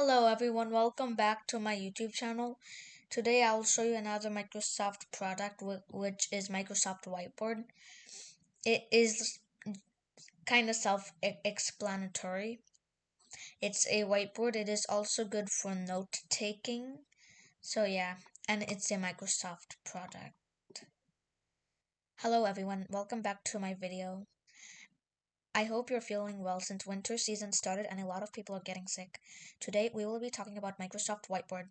Hello everyone, welcome back to my YouTube channel. Today I'll show you another Microsoft product which is Microsoft Whiteboard. It is kind of self-explanatory. It's a whiteboard. It is also good for note taking. So yeah, and it's a Microsoft product. Hello everyone, welcome back to my video. I hope you're feeling well since winter season started and a lot of people are getting sick. Today we will be talking about Microsoft Whiteboard.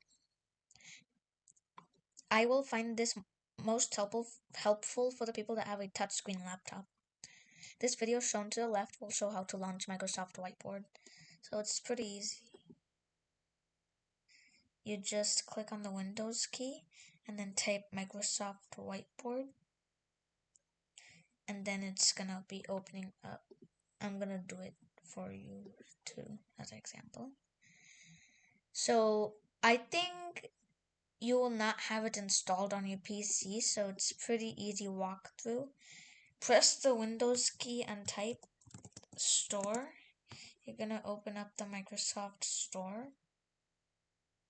I will find this most helpful for the people that have a touchscreen laptop. This video shown to the left will show how to launch Microsoft Whiteboard. So it's pretty easy. You just click on the Windows key and then type Microsoft Whiteboard. And then it's gonna be opening up. I'm gonna do it for you too as an example. So I think you will not have it installed on your PC, so it's pretty easy walkthrough. Press the Windows key and type Store. You're gonna open up the Microsoft Store.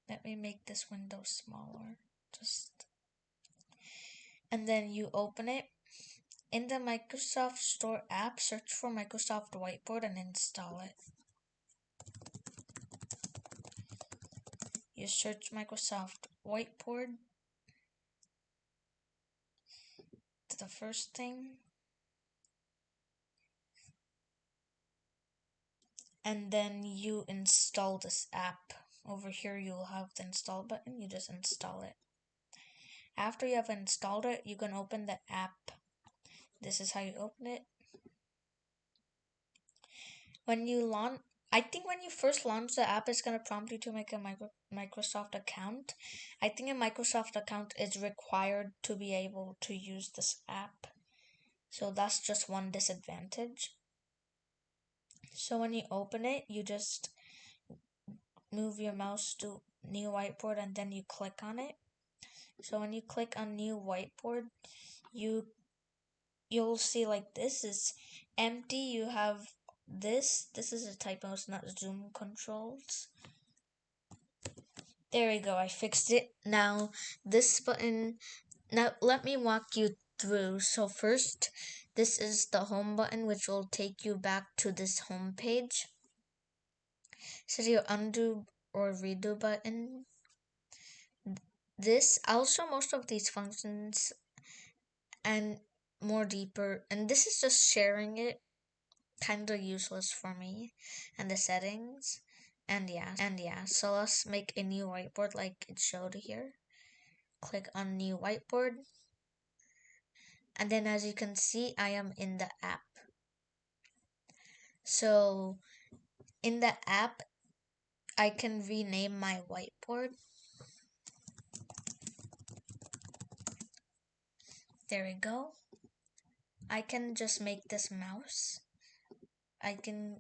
Let me make this window smaller. And then you open it. In the Microsoft Store app, search for Microsoft Whiteboard and install it. You search Microsoft Whiteboard. To the first thing. And then you install this app. Over here you'll have the install button. You just install it. After you have installed it, you can open the app. This is how you open it. I think when you first launch the app, it's gonna prompt you to make a Microsoft account. I think a Microsoft account is required to be able to use this app. So that's just one disadvantage. So when you open it, you just move your mouse to new whiteboard and then you click on it. So when you click on new whiteboard, you'll see like this is empty. You have this is a typo, it's not zoom controls. There we go, I fixed it. Now this button, now let me walk you through. So first, this is the home button, which will take you back to this home page. This is your undo or redo button. I'll show most of these functions and more deeper, and this is just sharing it, kind of useless for me, and the settings. And yeah, so let's make a new whiteboard like it showed here. Click on new whiteboard. And then as you can see, I am in the app. So in the app, I can rename my whiteboard. There we go. I can just make this mouse. I can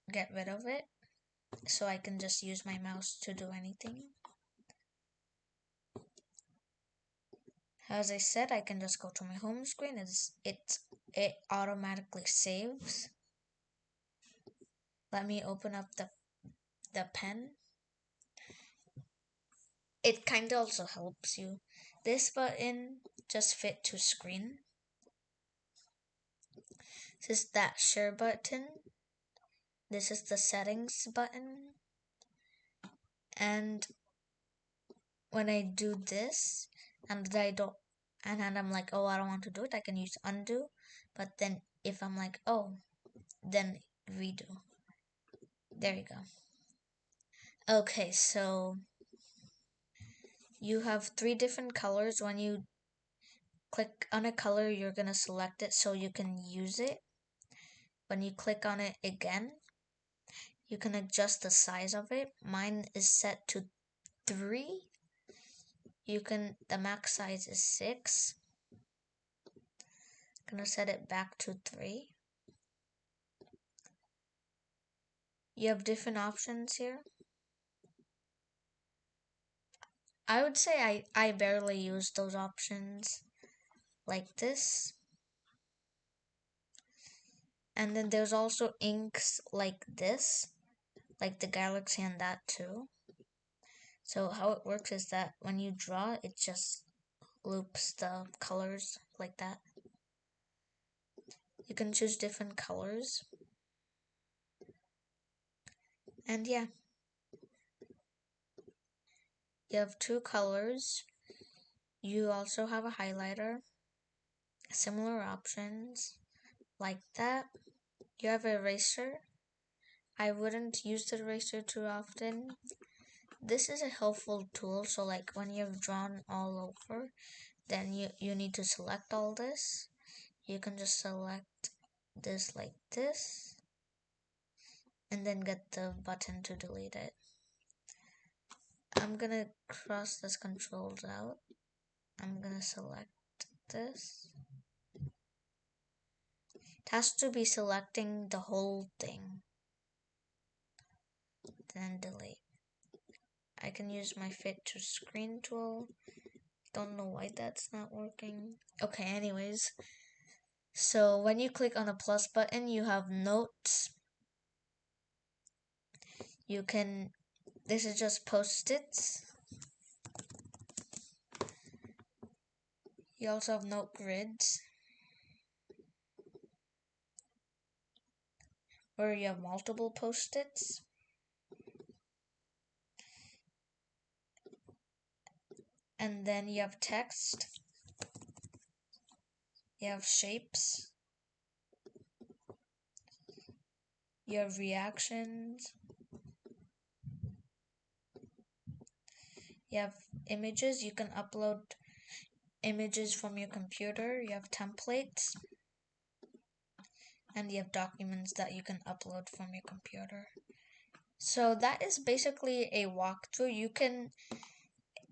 get rid of it. So I can just use my mouse to do anything. As I said, I can just go to my home screen. It automatically saves. Let me open up the pen. It kind of also helps you. This button just fit to screen. This is that share button. This is the settings button. And when I do this and I'm like, oh, I don't want to do it, I can use undo. But then if I'm like, oh, then redo. There you go. Okay, so you have 3 different colors. When you click on a color, you're gonna select it so you can use it. When you click on it again, you can adjust the size of it. Mine is set to 3. The max size is 6. I'm gonna set it back to 3. You have different options here. I would say I barely use those options like this. And then there's also inks like this. like the galaxy and that too. So how it works is that when you draw, it just loops the colors like that. You can choose different colors. And yeah, you have two colors. You also have a highlighter, similar options like that. You have an eraser. I wouldn't use the eraser too often. This is a helpful tool, so like when you've drawn all over, then you need to select all this. You can just select this like this, and then get the button to delete it. I'm gonna cross this controls out. I'm gonna select this. It has to be selecting the whole thing. Then delete. I can use my fit to screen tool. Don't know why that's not working. Okay, anyways. So when you click on the plus button, you have notes. You can, this is just post-its. You also have note grids, where you have multiple post-its. And then you have text. You have shapes. You have reactions. You have images. You can upload images from your computer. You have templates. And you have documents that you can upload from your computer. So that is basically a walkthrough. You can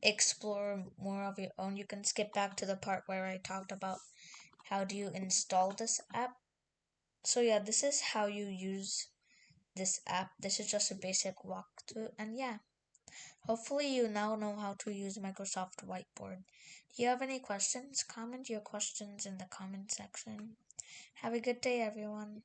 explore more of your own. You can skip back to the part where I talked about how do you install this app. So yeah, this is how you use this app. This is just a basic walkthrough, and yeah, hopefully you now know how to use Microsoft Whiteboard. Do you have any questions? Comment your questions in the comment section. Have a good day, everyone.